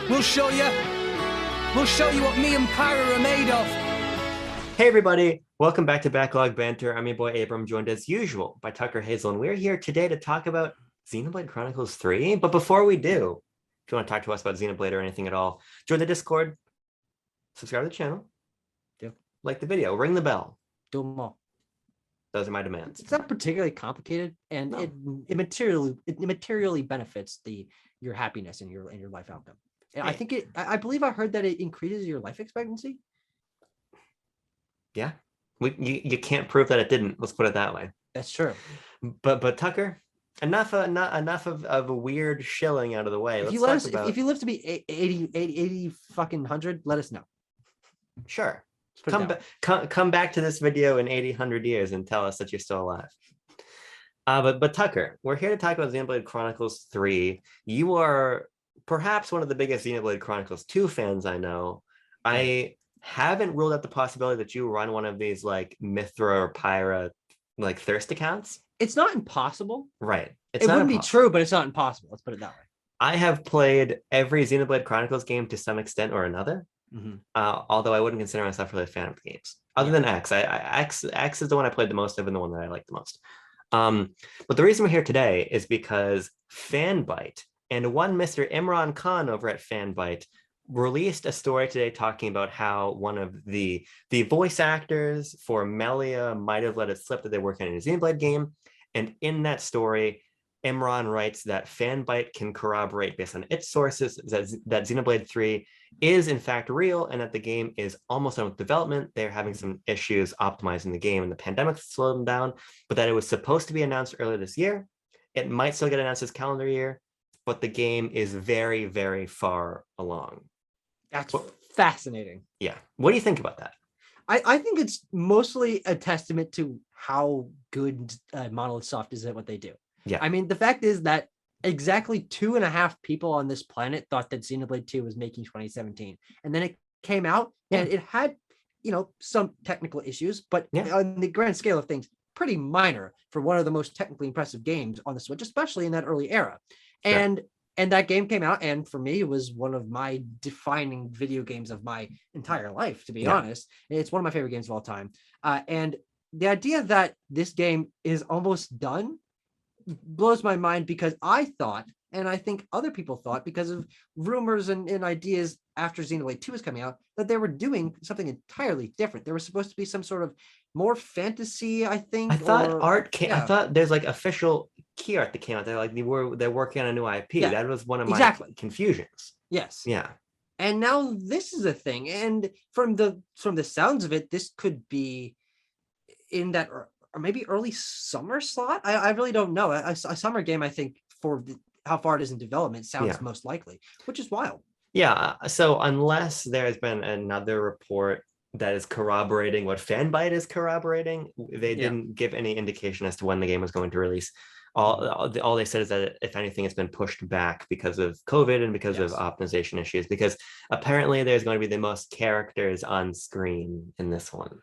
We'll show you. We'll show you what me and Pyra are made of. Hey everybody, welcome back to Backlog Banter. I'm your boy Abram, joined as usual by Tucker Hazel, and we're here today to talk about Xenoblade Chronicles 3. But before we do, if you want to talk to us about Xenoblade or anything at all, join the Discord, subscribe to the channel, like the video, ring the bell. Do them all. Those are my demands. It's not particularly complicated, and it materially benefits your happiness and your life outcome. And Hey. I believe I heard that it increases your life expectancy. Yeah, you can't prove that it didn't. Let's put it that way. That's true. But Tucker, enough of a weird shilling out of the way. If you live to be 80 fucking 100, let us know. Sure. Come back to this video in 80, 100 years and tell us that you're still alive. But Tucker, we're here to talk about Xenoblade Chronicles 3. You are perhaps one of the biggest Xenoblade Chronicles 2 fans I know. I haven't ruled out the possibility that you run one of these like Mithra or Pyra like thirst accounts. It's not impossible. Right. It wouldn't be true, but it's not impossible. Let's put it that way. I have played every Xenoblade Chronicles game to some extent or another. Although I wouldn't consider myself really a fan of the games. Other than X. X is the one I played the most of and the one that I like the most. But the reason we're here today is because Fanbyte and one Mr. Imran Khan over at Fanbyte released a story today talking about how one of the voice actors for Melia might have let it slip that they're working on a Xenoblade game. And in that story, Imran writes that Fanbyte can corroborate based on its sources that Xenoblade 3 is in fact real and that the game is almost done with development. They're having some issues optimizing the game and the pandemic slowed them down, but that it was supposed to be announced earlier this year. It might still get announced this calendar year, but the game is very, very far along. That's fascinating. Yeah. What do you think about that? I think it's mostly a testament to how good Monolith Soft is at what they do. Yeah. I mean, the fact is that exactly 2.5 people on this planet thought that Xenoblade 2 was making 2017. And then it came out and it had, some technical issues, but on the grand scale of things, pretty minor for one of the most technically impressive games on the Switch, especially in that early era. Sure. And that game came out, and for me, it was one of my defining video games of my entire life, to be honest. It's one of my favorite games of all time. And the idea that this game is almost done blows my mind, because I thought, and I think other people thought, because of rumors and ideas after Xenoblade 2 was coming out, that they were doing something entirely different. There was supposed to be some sort of more fantasy, I think. I thought I thought there's like official key art that came out. They're working on a new IP. Yeah. That was one of my confusions. Yes. Yeah. And now this is a thing. And from the sounds of it, this could be in that or maybe early summer slot. I really don't know. A summer game, I think, for how far it is in development, sounds most likely, which is wild. Yeah. So unless there has been another report that is corroborating what Fanbyte is corroborating, they didn't give any indication as to when the game was going to release. All they said is that if anything, it's been pushed back because of COVID and because of optimization issues, because apparently there's going to be the most characters on screen in this one.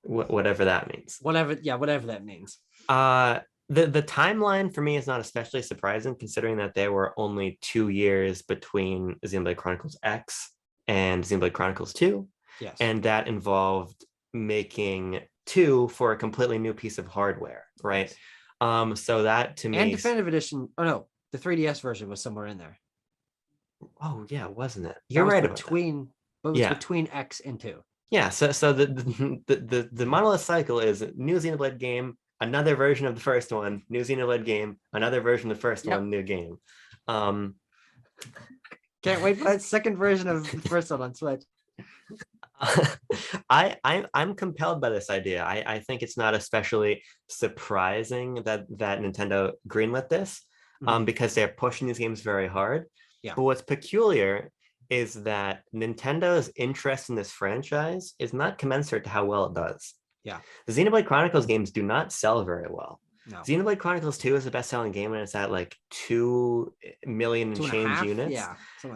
Whatever that means. Whatever that means. The timeline for me is not especially surprising, considering that there were only 2 years between Xenoblade Chronicles X and Xenoblade Chronicles 2. Yes. And that involved making 2 for a completely new piece of hardware, right? Yes. So that to me, and Definitive Edition. Oh no, the 3DS version was somewhere in there. Oh yeah, wasn't it? You're right between X and 2. Yeah, so the Monolith cycle is new Xenoblade game, another version of the first one, new Xenoblade game, another version of the first one, new game. Can't wait for that second version of the first one on Switch. I'm compelled by this idea. I think it's not especially surprising that Nintendo greenlit this, because they're pushing these games very hard. Yeah. But what's peculiar is that Nintendo's interest in this franchise is not commensurate to how well it does. Yeah. The Xenoblade Chronicles games do not sell very well. No. Xenoblade Chronicles 2 is the best-selling game, and it's at like 2 million and change units,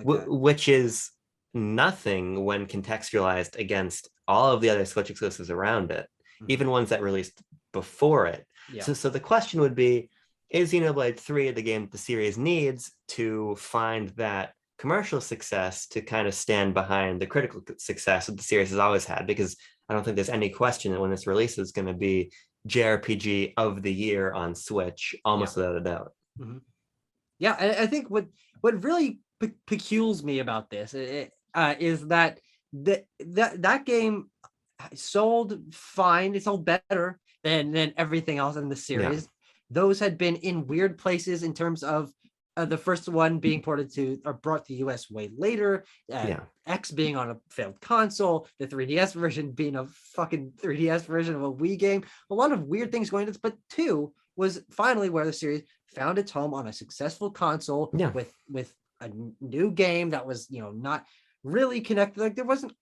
which is nothing when contextualized against all of the other Switch exclusives around it, even ones that released before it. Yeah. So the question would be, is Xenoblade 3 the game the series needs to find that commercial success to kind of stand behind the critical success that the series has always had, because I don't think there's any question that when this release is going to be JRPG of the year on Switch, almost without a doubt. Mm-hmm. Yeah, I think what really peculiars me about this is that that game sold fine. It sold better than everything else in the series. Those had been in weird places in terms of the first one being ported to or brought to the US way later. X being on a failed console, the 3DS version being a fucking 3DS version of a Wii game. A lot of weird things going into this, but 2 was finally where the series found its home on a successful console with a new game that was, not really connected. Like there wasn't.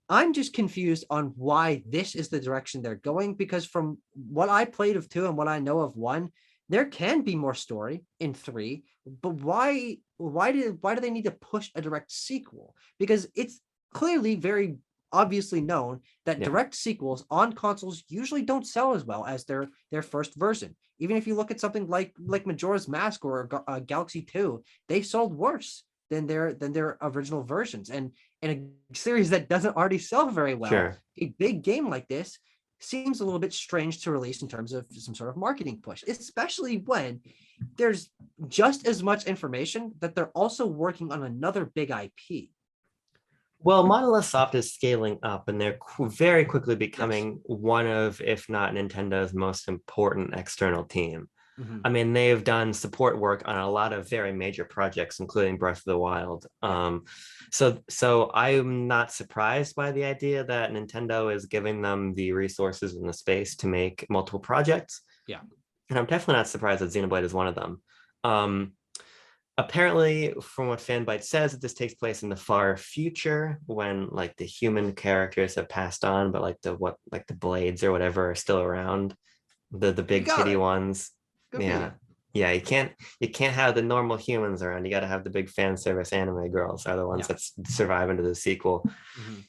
I'm just confused on why this is the direction they're going, because from what I played of 2 and what I know of 1, there can be more story in 3, but why do they need to push a direct sequel? Because it's clearly very obviously known that direct sequels on consoles usually don't sell as well as their first version. Even if you look at something like Majora's Mask or Galaxy 2, they sold worse than their original versions. And in a series that doesn't already sell very well, a big game like this seems a little bit strange to release in terms of some sort of marketing push, especially when there's just as much information that they're also working on another big IP. Well, Monolith Soft is scaling up, and they're very quickly becoming one of, if not Nintendo's most important external team. Mm-hmm. I mean, they've done support work on a lot of very major projects, including Breath of the Wild. So I'm not surprised by the idea that Nintendo is giving them the resources and the space to make multiple projects. Yeah. And I'm definitely not surprised that Xenoblade is one of them. Apparently, from what Fanbyte says, that this takes place in the far future when like the human characters have passed on, but like the blades or whatever are still around, the big titty ones. Yeah. You can't have the normal humans around. You got to have the big fan service anime girls are the ones that survive into the sequel. Mm-hmm.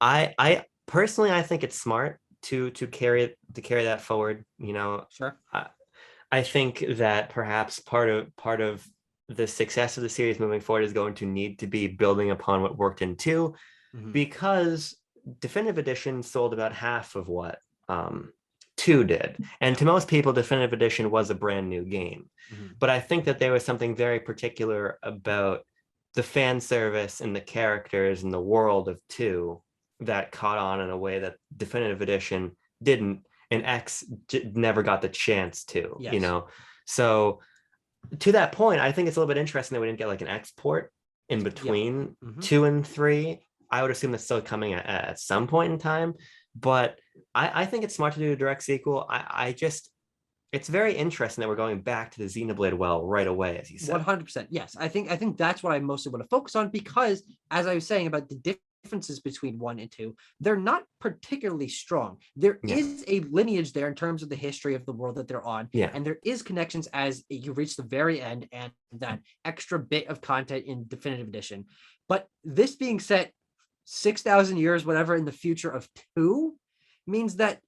I personally, I think it's smart to carry that forward. Sure. I think that perhaps part of the success of the series moving forward is going to need to be building upon what worked in 2, because Definitive Edition sold about half of what 2 did. And to most people, Definitive Edition was a brand new game. But I think that there was something very particular about the fan service and the characters and the world of 2 that caught on in a way that Definitive Edition didn't, and X never got the chance to, So to that point, I think it's a little bit interesting that we didn't get like an export in between 2 and 3. I would assume that's still coming at some point in time, but I think it's smart to do a direct sequel. It's very interesting that we're going back to the Xenoblade well right away, as you said. 100%. Yes, I think that's what I mostly want to focus on, because as I was saying about the differences between 1 and 2, they're not particularly strong. There is a lineage there in terms of the history of the world that they're on, and there is connections as you reach the very end and that extra bit of content in Definitive Edition. But this being set 6,000 years, whatever, in the future of 2 means that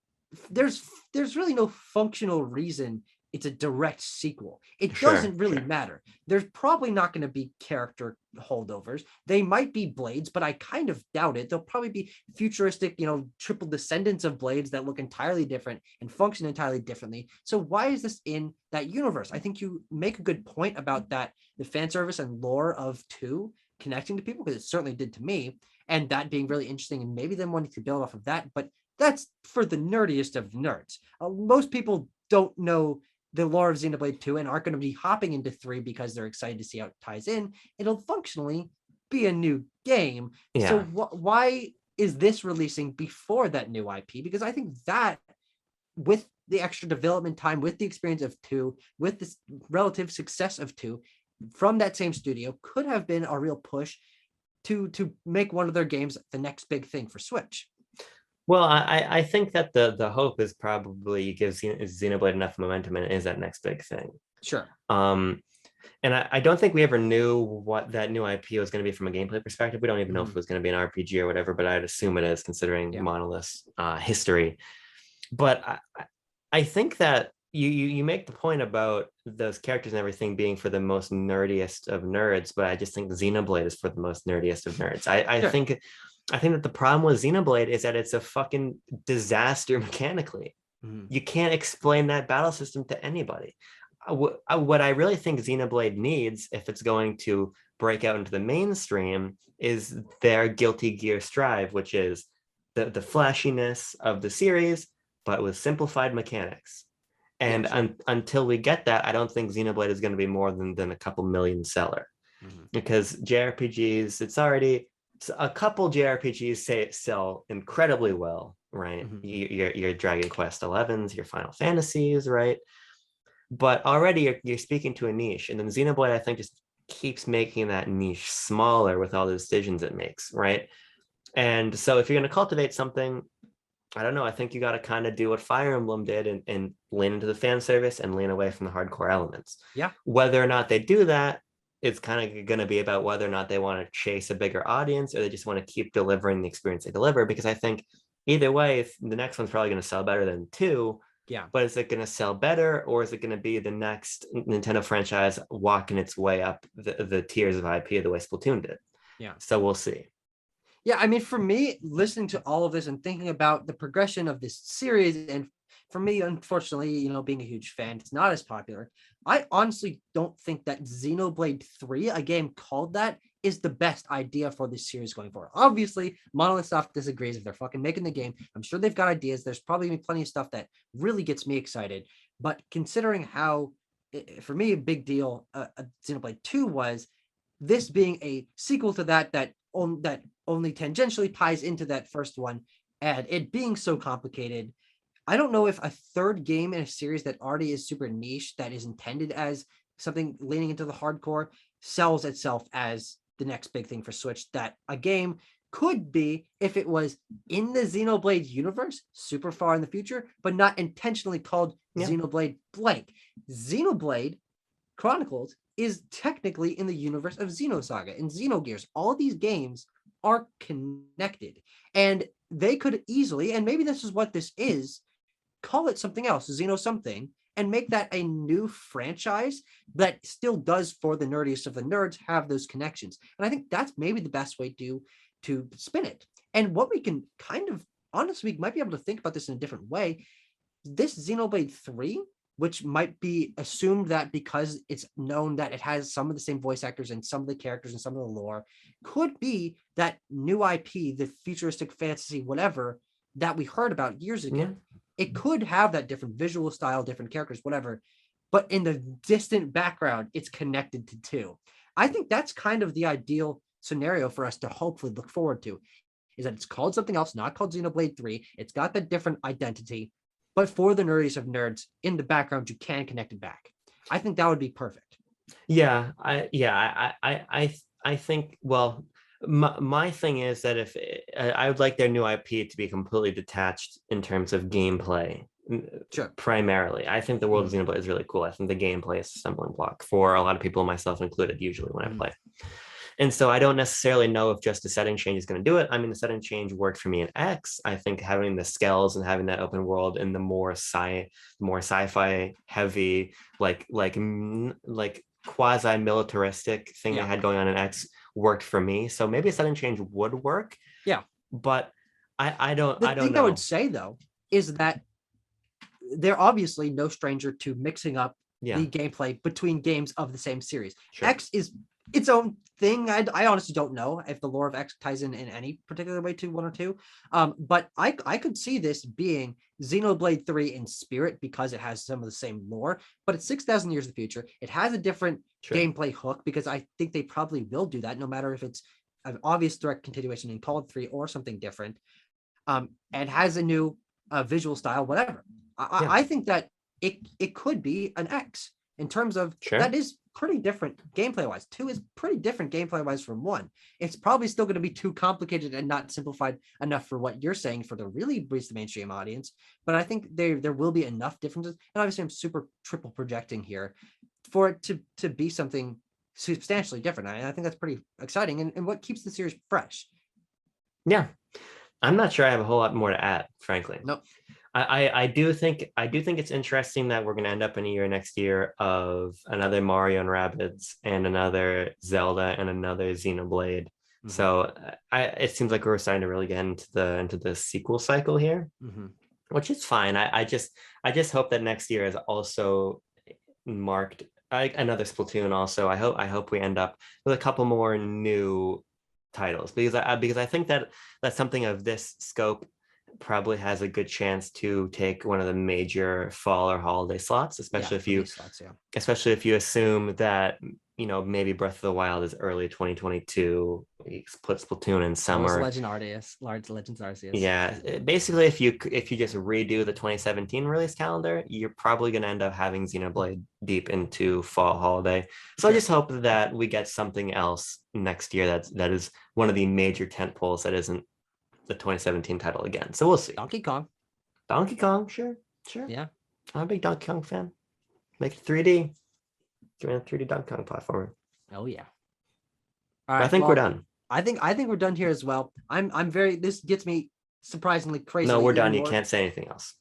there's really no functional reason it's a direct sequel. It doesn't really matter. There's probably not going to be character holdovers. They might be blades, but I kind of doubt it. They'll probably be futuristic, triple descendants of blades that look entirely different and function entirely differently. So why is this in that universe? I think you make a good point about that, the fan service and lore of 2 connecting to people, because it certainly did to me, and that being really interesting, and maybe them wanting to build off of that. But that's for the nerdiest of nerds. Most people don't know the lore of Xenoblade 2 and aren't going to be hopping into 3 because they're excited to see how it ties in. It'll functionally be a new game. So why is this releasing before that new IP? Because I think that, with the extra development time, with the experience of 2, with the relative success of 2 from that same studio, could have been a real push to make one of their games the next big thing for Switch. Well, I think that the hope is probably gives Xenoblade enough momentum and it is that next big thing. Sure. And I don't think we ever knew what that new IP was going to be from a gameplay perspective. We don't even know if it was going to be an RPG or whatever, but I'd assume it is, considering Monolith's history. But I think that you make the point about those characters and everything being for the most nerdiest of nerds, but I just think Xenoblade is for the most nerdiest of nerds. I Sure. think that the problem with Xenoblade is that it's a fucking disaster mechanically. You can't explain that battle system to anybody. What I really think Xenoblade needs, if it's going to break out into the mainstream, is their Guilty Gear Strive, which is the flashiness of the series, but with simplified mechanics. And until we get that, I don't think Xenoblade is going to be more than a couple million seller. Because JRPGs, it's already a couple JRPGs sell incredibly well, right? Your Dragon Quest 11s, your Final Fantasies, right? But already you're speaking to a niche, and then Xenoblade, I think, just keeps making that niche smaller with all the decisions it makes, right? And so if you're going to cultivate something, I don't know, I think you got to kind of do what Fire Emblem did and lean into the fan service and lean away from the hardcore elements. Yeah. Whether or not they do that, it's kind of going to be about whether or not they want to chase a bigger audience or they just want to keep delivering the experience they deliver. Because I think either way, if the next one's probably going to sell better than 2. Yeah. But is it going to sell better, or is it going to be the next Nintendo franchise walking its way up the tiers of IP the way Splatoon did? Yeah. So we'll see. Yeah, I mean, for me, listening to all of this and thinking about the progression of this series, and for me, unfortunately, being a huge fan, it's not as popular. I honestly don't think that Xenoblade 3, a game called that, is the best idea for this series going forward. Obviously, Monolith Soft disagrees. If they're fucking making the game, I'm sure they've got ideas. There's probably gonna be plenty of stuff that really gets me excited. But considering how, for me, a big deal Xenoblade 2 was, this being a sequel to that only tangentially ties into that first one, and it being so complicated, I don't know if a third game in a series that already is super niche, that is intended as something leaning into the hardcore, sells itself as the next big thing for Switch, that a game could be if it was in the Xenoblade universe super far in the future, but not intentionally called Xenoblade blank. Xenoblade Chronicles is technically in the universe of Xenosaga and Xenogears. All these games are connected, and they could easily, and maybe this is what this is, call it something else, Xeno something, and make that a new franchise that still does, for the nerdiest of the nerds, have those connections. And I think that's maybe the best way to spin it. And what we can kind of, honestly, we might be able to think about this in a different way. This Xenoblade 3, which might be assumed that because it's known that it has some of the same voice actors and some of the characters and some of the lore, could be that new IP, the futuristic fantasy, whatever, that we heard about years ago. Yeah. It could have that different visual style, different characters, whatever, but in the distant background, it's connected to 2. I think that's kind of the ideal scenario for us to hopefully look forward to, is that it's called something else, not called Xenoblade 3. It's got that different identity, but for the nerdiest of nerds, in the background, you can connect it back. I think that would be perfect. Yeah, I think, well, my thing is that if I would like their new IP to be completely detached in terms of gameplay. Sure. Primarily, I think the world of Xenoblade is really cool. I think the gameplay is a stumbling block for a lot of people, myself included, usually when I play. And so I don't necessarily know if just a setting change is going to do it. I mean, the setting change worked for me in X. I think having the scales and having that open world and the more sci-fi heavy, like quasi-militaristic thing I had going on in X worked for me. So maybe a setting change would work. Yeah. But I don't know. The thing I would say, though, is that they're obviously no stranger to mixing up the gameplay between games of the same series. Sure. X is its own thing. I honestly don't know if the lore of X ties in any particular way to 1 or 2. But I could see this being Xenoblade 3 in spirit because it has some of the same lore, but it's 6,000 years in the future. It has a different gameplay hook, because I think they probably will do that no matter if it's an obvious direct continuation in Call of 3 or something different. And has a new visual style, whatever. I think that it could be an X in terms of that is pretty different gameplay wise. 2 is pretty different gameplay wise from 1. It's probably still going to be too complicated and not simplified enough for what you're saying for the really reach the mainstream audience. But I think there will be enough differences. And obviously I'm super triple projecting here for it to be something substantially different. I think that's pretty exciting and what keeps the series fresh. Yeah. I'm not sure I have a whole lot more to add, frankly. No. I do think it's interesting that we're going to end up in a year next year of another Mario and Rabbids and another Zelda and another Xenoblade. Mm-hmm. So it seems like we're starting to really get into the sequel cycle here, mm-hmm. which is fine. I just hope that next year is also marked another Splatoon. Also, I hope we end up with a couple more new titles because I think that something of this scope probably has a good chance to take one of the major fall or holiday slots, especially especially if you assume that maybe Breath of the Wild is early 2022, we split Splatoon in summer. Legends Arceus. Yeah, basically if you just redo the 2017 release calendar, you're probably going to end up having Xenoblade deep into fall holiday. So I just hope that we get something else next year that is one of the major tentpoles that isn't the 2017 title again. So we'll see. Donkey Kong, sure. Yeah, I'm a big Donkey Kong fan. Make it 3D. Give me a 3D Donkey Kong platformer. Oh yeah. All right. I think we're done. I think we're done here as well. I'm very. This gets me surprisingly crazy. No, we're done. You can't say anything else.